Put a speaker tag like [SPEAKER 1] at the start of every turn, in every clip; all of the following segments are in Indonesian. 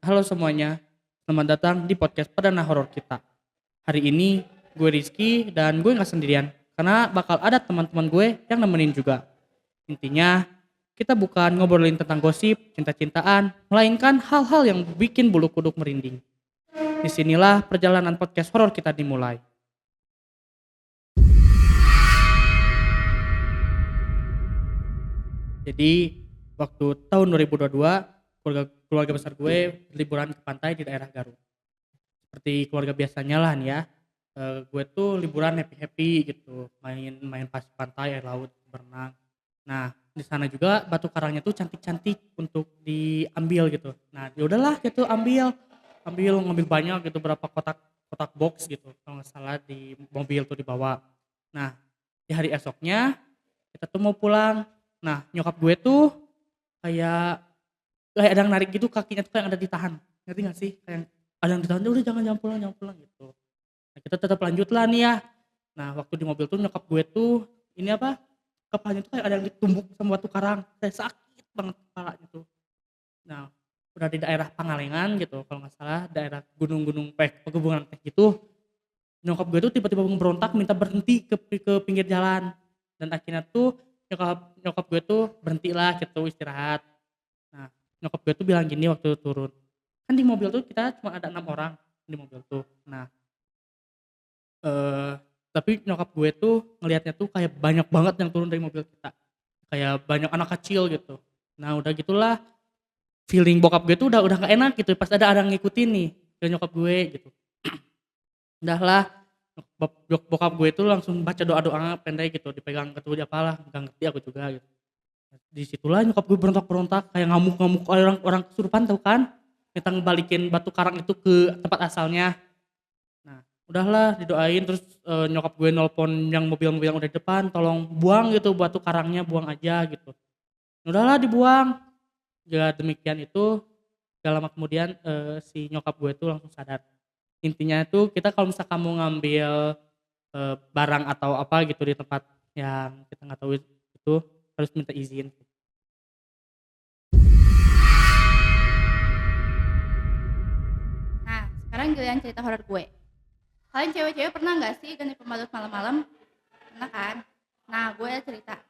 [SPEAKER 1] Halo semuanya, selamat datang di podcast Perdana Horor kita. Hari ini gue Rizky dan gue nggak sendirian karena bakal ada teman-teman gue yang nemenin juga. Intinya kita bukan ngobrolin tentang gosip, cinta-cintaan, melainkan hal-hal yang bikin bulu kuduk merinding. Disinilah perjalanan podcast horor kita dimulai. Jadi waktu tahun 2022 keluarga besar gue liburan ke pantai di daerah Garut. Seperti keluarga biasanya lah nih ya. Gue tuh liburan happy-happy gitu, main pas pantai, air laut, berenang. Nah, di sana juga batu karangnya tuh cantik-cantik untuk diambil gitu. Nah, ya udahlah gitu ngambil banyak gitu, berapa kotak kotak box gitu kalau nggak salah di mobil tuh dibawa. Nah, di hari esoknya kita tuh mau pulang. Nah, nyokap gue tuh kayak kayak ada yang narik gitu kakinya tuh kayak ada ditahan. Ngerti nggak sih? Kayak ada yang ditahan, "Udah jangan pulang," gitu. Nah, kita tetap lanjut lah nih ya. Nah, waktu di mobil tuh nyokap gue tuh ini apa, kepalanya tuh kayak ada yang ditumbuk sama batu karang, kayak sakit banget kepalanya tuh. Nah, udah di daerah Pangalengan gitu kalau nggak salah, daerah gunung-gunung pegunungan Pek gitu, nyokap gue tuh tiba-tiba memberontak minta berhenti ke pinggir jalan. Dan akhirnya tuh nyokap nyokap gue tuh berhentilah gitu istirahat. Nah, nyokap gue tuh bilang gini waktu turun, kan di mobil tuh kita cuma ada 6 orang di mobil tuh. Nah, Eee, tapi nyokap gue tuh ngelihatnya tuh kayak banyak banget yang turun dari mobil kita, kayak banyak anak kecil gitu. Nah udah gitulah, feeling bokap gue tuh udah nggak enak gitu pas ada yang ngikutin nih, ke nyokap gue gitu. Udahlah, bokap gue tuh langsung baca doa-doa pendek gitu, dipegang ketujuh apalah, nggak ngerti aku juga gitu. Di situlah nyokap gue berontak-berontak kayak ngamuk-ngamuk orang orang kesurupan tahu kan, minta ngebalikin batu karang itu ke tempat asalnya. Nah, udahlah didoain terus, nyokap gue nelpon yang mobil-mobil yang udah di depan, "Tolong buang gitu batu karangnya, buang aja," gitu. Udahlah dibuang, ya demikian itu, gak lama kemudian, si nyokap gue tuh langsung sadar. Intinya itu kita kalau misalkan mau ngambil, barang atau apa gitu di tempat yang kita nggak tahu itu, harus minta izin.
[SPEAKER 2] Nah, sekarang giliran cerita horor gue. Kalian cewek-cewek pernah nggak sih ganti pembalut malam-malam? Pernah kan? Nah, gue ada cerita.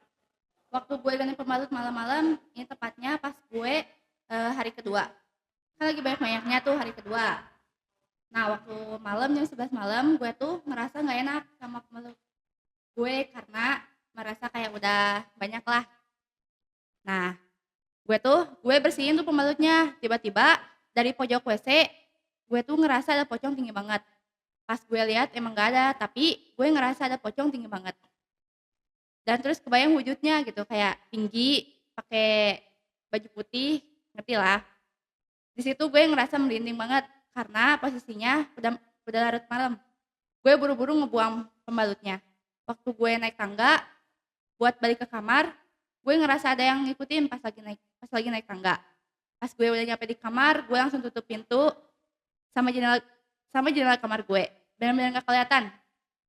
[SPEAKER 2] Waktu gue ganti pembalut malam-malam, ini tepatnya pas gue hari kedua. Kan lagi banyak-banyaknya tuh hari kedua. Nah, waktu malam jam 11 malam, gue tuh ngerasa nggak enak sama pembalut gue karena merasa kayak udah banyak lah. Nah, gue bersihin tuh pembalutnya. Tiba-tiba dari pojok WC, gue tuh ngerasa ada pocong tinggi banget. Pas gue lihat emang gak ada, tapi gue ngerasa ada pocong tinggi banget. Dan terus kebayang wujudnya gitu, kayak tinggi, pakai baju putih, ngerti lah. Di situ gue ngerasa merinding banget karena posisinya udah larut malam. Gue buru-buru ngebuang pembalutnya. Waktu gue naik tangga buat balik ke kamar, gue ngerasa ada yang ngikutin pas lagi naik tangga. Pas gue udah nyampe di kamar, gue langsung tutup pintu sama jendela kamar gue. Benar-benar gak kelihatan.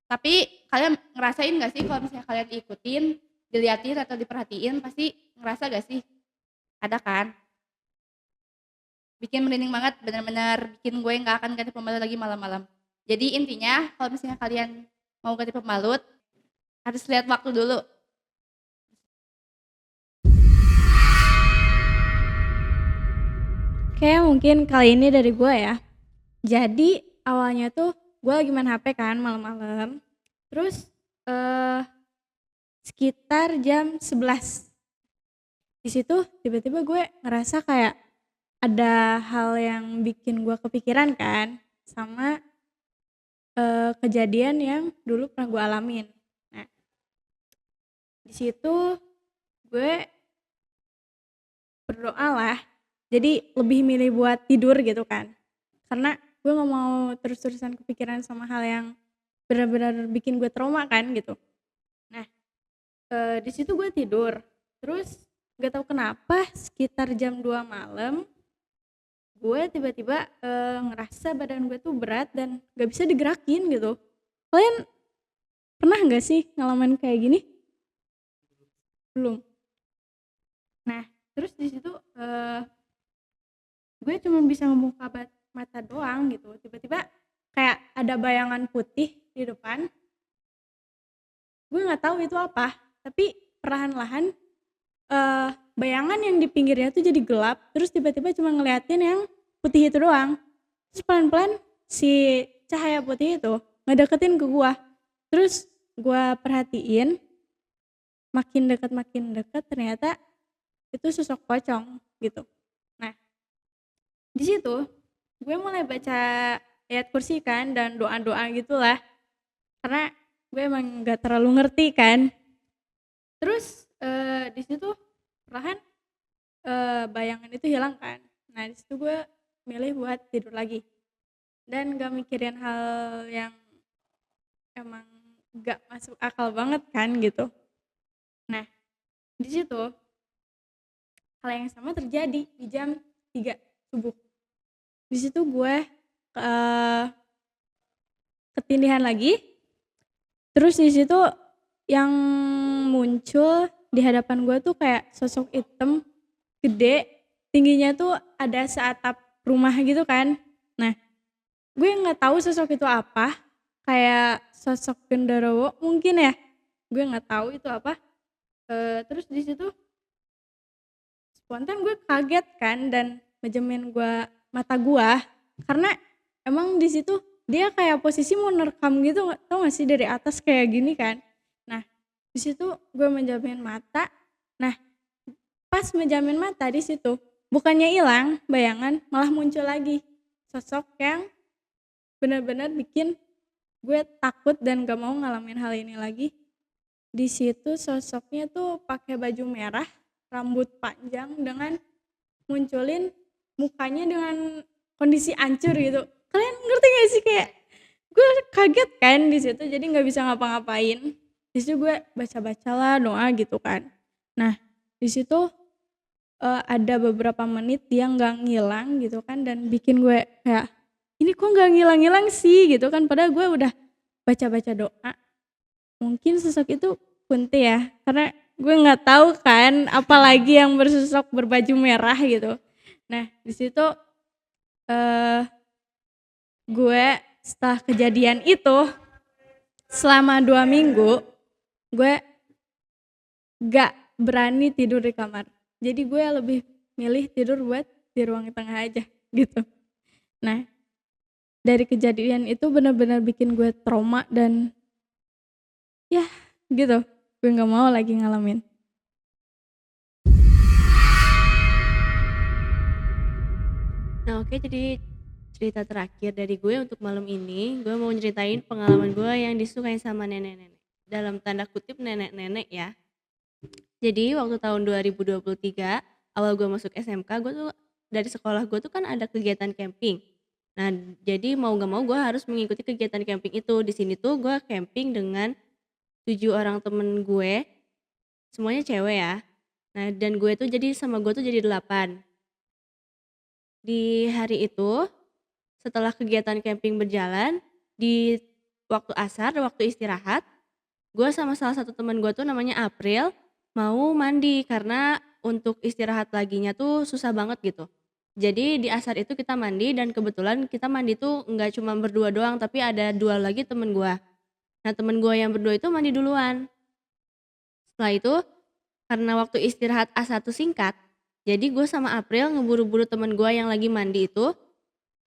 [SPEAKER 2] Tapi kalian ngerasain gak sih kalau misalnya kalian diikutin, diliatin atau diperhatiin, pasti ngerasa gak sih? Ada kan? Bikin merinding banget, benar-benar bikin gue gak akan ganti pembalut lagi malam-malam. Jadi intinya kalau misalnya kalian mau ganti pembalut, harus lihat waktu dulu.
[SPEAKER 3] Kayak mungkin kali ini dari gue ya. Jadi awalnya tuh gue lagi main HP kan malam-malam. Terus eh sekitar jam 11. Di situ tiba-tiba gue ngerasa kayak ada hal yang bikin gue kepikiran kan sama kejadian yang dulu pernah gue alamin. Nah, di situ gue berdoa lah. Jadi lebih milih buat tidur gitu kan. Karena gue nggak mau terus-terusan kepikiran sama hal yang benar-benar bikin gue trauma kan gitu. Nah, di situ gue tidur, terus nggak tahu kenapa sekitar jam 2 malam, gue tiba-tiba, ngerasa badan gue tuh berat dan nggak bisa digerakin gitu. Kalian pernah nggak sih ngalamin kayak gini? Belum? Nah, terus di situ, gue cuma bisa ngebuka mata doang gitu, tiba-tiba kayak ada bayangan putih di depan, gue nggak tahu itu apa, tapi perlahan-lahan bayangan yang di pinggirnya tuh jadi gelap, terus tiba-tiba cuma ngeliatin yang putih itu doang. Terus pelan-pelan si cahaya putih itu ngedeketin ke gua. Terus gua perhatiin makin dekat ternyata itu sosok pocong gitu. Nah, di situ gue mulai baca ayat kursi kan dan doa-doa gitulah. Karena gue emang nggak terlalu ngerti kan. Terus di situ perlahan bayangan itu hilang kan. Nah, di situ gue milih buat tidur lagi dan gak mikirin hal yang emang gak masuk akal banget kan gitu. Nah, di situ hal yang sama terjadi di jam 3 subuh. Di situ gue ketindihan lagi. Terus di situ yang muncul di hadapan gue tuh kayak sosok hitam gede, tingginya tuh ada seatap rumah gitu kan. Nah, gue nggak tahu sosok itu apa, kayak sosok genderuwo mungkin ya, gue nggak tahu itu apa. Terus di situ spontan gue kaget kan dan mejemin mata gue karena emang di situ dia kayak posisi mau nerekam gitu, tau gak sih dari atas kayak gini kan. Nah, di situ gue menjamin mata. Nah, pas menjamin mata di situ bukannya hilang bayangan, malah muncul lagi sosok yang benar-benar bikin gue takut dan gak mau ngalamin hal ini lagi. Di situ sosoknya tuh pakai baju merah, rambut panjang dengan munculin mukanya dengan kondisi hancur gitu. Kalian ngerti gak sih, kayak gue kaget kan di situ, jadi nggak bisa ngapa-ngapain. Di situ gue baca-bacalah doa gitu kan. Nah, di situ ada beberapa menit dia nggak ngilang gitu kan dan bikin gue kayak ini kok nggak ngilang-ngilang sih gitu kan, padahal gue udah baca-baca doa. Mungkin sosok itu Kunti ya, karena gue nggak tahu kan apalagi yang bersosok berbaju merah gitu. Nah, di situ gue setelah kejadian itu selama 2 minggu gue gak berani tidur di kamar. Jadi gue lebih milih tidur buat di ruang tengah aja gitu. Nah, dari kejadian itu benar-benar bikin gue trauma dan ya gitu, gue gak mau lagi ngalamin.
[SPEAKER 4] Nah oke, jadi cerita terakhir dari gue untuk malam ini, gue mau ceritain pengalaman gue yang disukai sama nenek-nenek. Dalam tanda kutip nenek-nenek ya. Jadi waktu tahun 2023, awal gue masuk SMK, gue tuh dari sekolah gue tuh kan ada kegiatan camping. Nah, jadi mau gak mau gue harus mengikuti kegiatan camping itu. Di sini tuh gue camping dengan 7 orang temen gue, semuanya cewek ya. Nah, dan gue tuh jadi sama gue tuh jadi 8. Di hari itu, setelah kegiatan camping berjalan, di waktu asar, waktu istirahat, gue sama salah satu teman gue tuh namanya April, mau mandi karena untuk istirahat laginya tuh susah banget gitu. Jadi di asar itu kita mandi dan kebetulan kita mandi tuh nggak cuma berdua doang tapi ada 2 lagi temen gue. Nah temen gue yang berdua itu mandi duluan. Setelah itu karena waktu istirahat asar tuh singkat, jadi gue sama April ngeburu-buru temen gue yang lagi mandi itu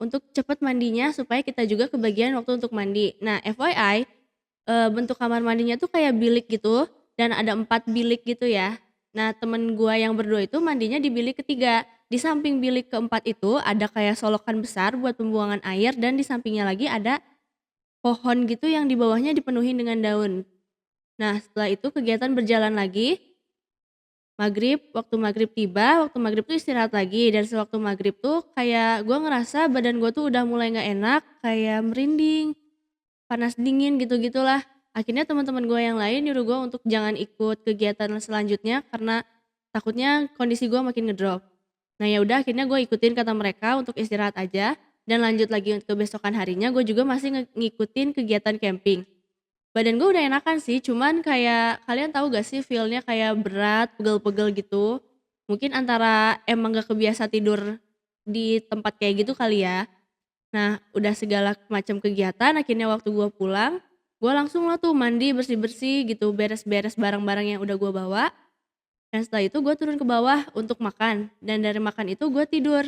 [SPEAKER 4] untuk cepet mandinya supaya kita juga kebagian waktu untuk mandi. Nah FYI, bentuk kamar mandinya tuh kayak bilik gitu dan ada 4 bilik gitu ya. Nah temen gua yang berdua itu mandinya di bilik ketiga. Di samping bilik keempat itu ada kayak solokan besar buat pembuangan air dan di sampingnya lagi ada pohon gitu yang di bawahnya dipenuhi dengan daun. Nah setelah itu kegiatan berjalan lagi. Waktu maghrib tiba, waktu maghrib tuh istirahat lagi dan sewaktu maghrib tuh kayak gua ngerasa badan gua tuh udah mulai nggak enak, kayak merinding, panas dingin gitu-gitulah. Akhirnya teman-teman gue yang lain nyuruh gue untuk jangan ikut kegiatan selanjutnya karena takutnya kondisi gue makin ngedrop. Nah ya udah akhirnya gue ikutin kata mereka untuk istirahat aja dan lanjut lagi untuk kebesokan harinya gue juga masih ngikutin kegiatan camping. Badan gue udah enakan sih, cuman kayak kalian tahu gak sih feel-nya kayak berat, pegel-pegel gitu. Mungkin antara emang gak kebiasa tidur di tempat kayak gitu kali ya. Nah, udah segala macam kegiatan, akhirnya waktu gue pulang, gue langsung lah tuh mandi, bersih-bersih gitu, beres-beres barang-barang yang udah gue bawa. Dan setelah itu gue turun ke bawah untuk makan. Dan dari makan itu gue tidur.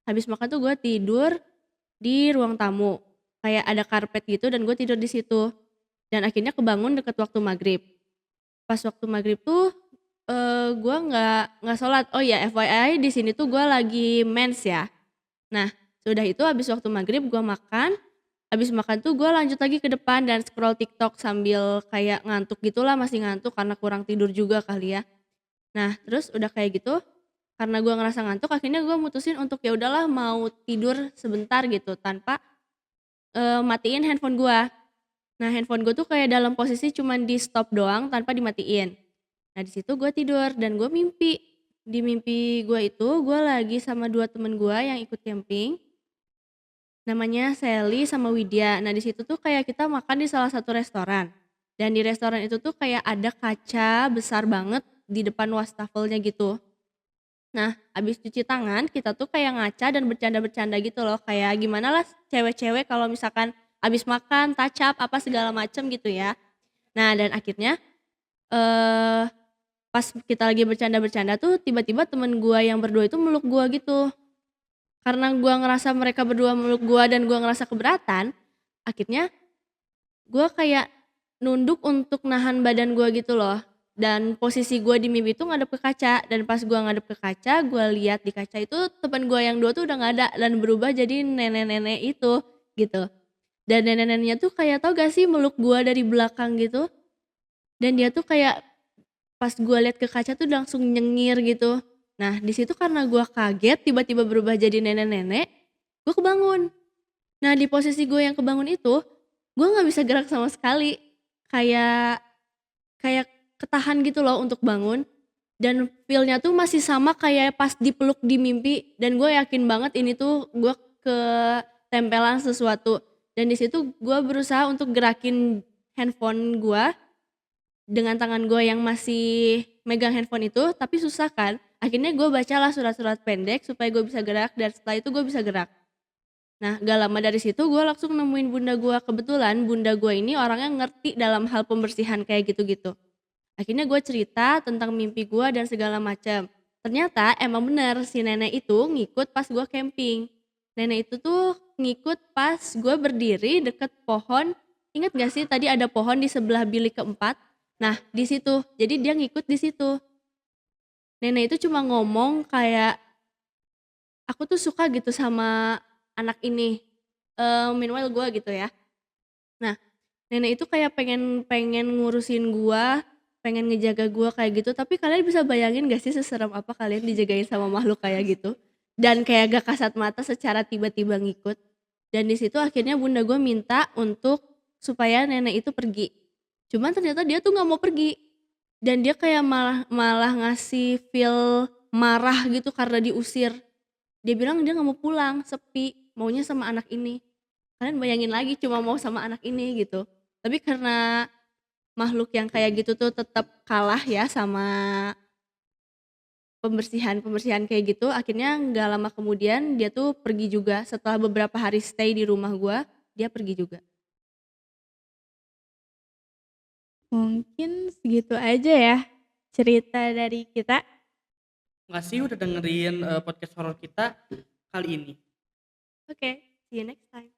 [SPEAKER 4] Habis makan tuh gue tidur di ruang tamu. Kayak ada karpet gitu dan gue tidur di situ. Dan akhirnya kebangun deket waktu maghrib. Pas waktu maghrib tuh gue nggak sholat. Oh ya, FYI di sini tuh gue lagi mens ya. Nah, sudah itu habis waktu maghrib gue makan. Habis makan tuh gue lanjut lagi ke depan dan scroll TikTok sambil kayak ngantuk gitulah, masih ngantuk karena kurang tidur juga kali ya. Nah, terus udah kayak gitu, karena gue ngerasa ngantuk, akhirnya gue mutusin untuk ya udahlah mau tidur sebentar gitu tanpa matiin handphone gue. Nah, handphone gue tuh kayak dalam posisi cuman di stop doang tanpa dimatiin. Nah, di situ gue tidur dan gue mimpi. Di mimpi gue itu gue lagi sama 2 temen gue yang ikut camping. Namanya Sally sama Widya. Nah, di situ tuh kayak kita makan di salah satu restoran. Dan di restoran itu tuh kayak ada kaca besar banget di depan wastafelnya gitu. Nah, abis cuci tangan kita tuh kayak ngaca dan bercanda-bercanda gitu loh. Kayak gimana lah cewek-cewek kalau misalkan abis makan, touch up, apa segala macem gitu ya. Nah, dan akhirnya eh pas kita lagi bercanda-bercanda tuh tiba-tiba temen gua yang berdua itu meluk gua gitu. Karena gua ngerasa mereka berdua meluk gua dan gua ngerasa keberatan, akhirnya gua kayak nunduk untuk nahan badan gua gitu loh. Dan posisi gua di mimpi itu ngadep ke kaca, dan pas gua ngadep ke kaca, gua lihat di kaca itu teman gua yang 2 tuh udah nggak ada dan berubah jadi nenek-nenek itu gitu. Dan nenek-neneknya tuh kayak tau gak sih meluk gua dari belakang gitu. Dan dia tuh kayak pas gua lihat ke kaca tuh langsung nyengir gitu. Nah, di situ karena gua kaget tiba-tiba berubah jadi nenek-nenek, gua kebangun. Nah, di posisi gue yang kebangun itu, gue nggak bisa gerak sama sekali. Kayak kayak ketahan gitu loh untuk bangun. Dan feel-nya tuh masih sama kayak pas dipeluk di mimpi. Dan gue yakin banget ini tuh gue ketempelan sesuatu. Dan di situ gue berusaha untuk gerakin handphone gue dengan tangan gue yang masih megang handphone itu, tapi susah kan. Akhirnya gue bacalah surat-surat pendek supaya gue bisa gerak dan setelah itu gue bisa gerak. Nah, gak lama dari situ gue langsung nemuin bunda gue. Kebetulan bunda gue ini orangnya ngerti dalam hal pembersihan kayak gitu-gitu. Akhirnya gue cerita tentang mimpi gue dan segala macam. Ternyata emang bener si nenek itu ngikut pas gue camping. Nenek itu tuh ngikut pas gue berdiri deket pohon. Ingat gak sih tadi ada pohon di sebelah bilik keempat? Nah, di situ. Jadi dia ngikut di situ. Nenek itu cuma ngomong kayak aku tuh suka gitu sama anak ini. Meanwhile gue gitu ya. Nah, nenek itu kayak pengen pengen ngurusin gua, pengen ngejaga gua kayak gitu, tapi kalian bisa bayangin gak sih seserem apa kalian dijagain sama makhluk kayak gitu? Dan kayak gak kasat mata secara tiba-tiba ngikut. Dan di situ akhirnya bunda gua minta untuk supaya nenek itu pergi. Cuman ternyata dia tuh nggak mau pergi. Dan dia kayak malah malah ngasih feel marah gitu karena diusir. Dia bilang dia nggak mau pulang, sepi, maunya sama anak ini. Kalian bayangin lagi cuma mau sama anak ini gitu. Tapi karena makhluk yang kayak gitu tuh tetap kalah ya sama pembersihan-pembersihan kayak gitu, akhirnya nggak lama kemudian dia tuh pergi juga. Setelah beberapa hari stay di rumah gua, dia pergi juga.
[SPEAKER 3] Mungkin segitu aja ya cerita dari kita.
[SPEAKER 1] Makasih udah dengerin podcast horor kita kali ini.
[SPEAKER 4] Oke, see you next time.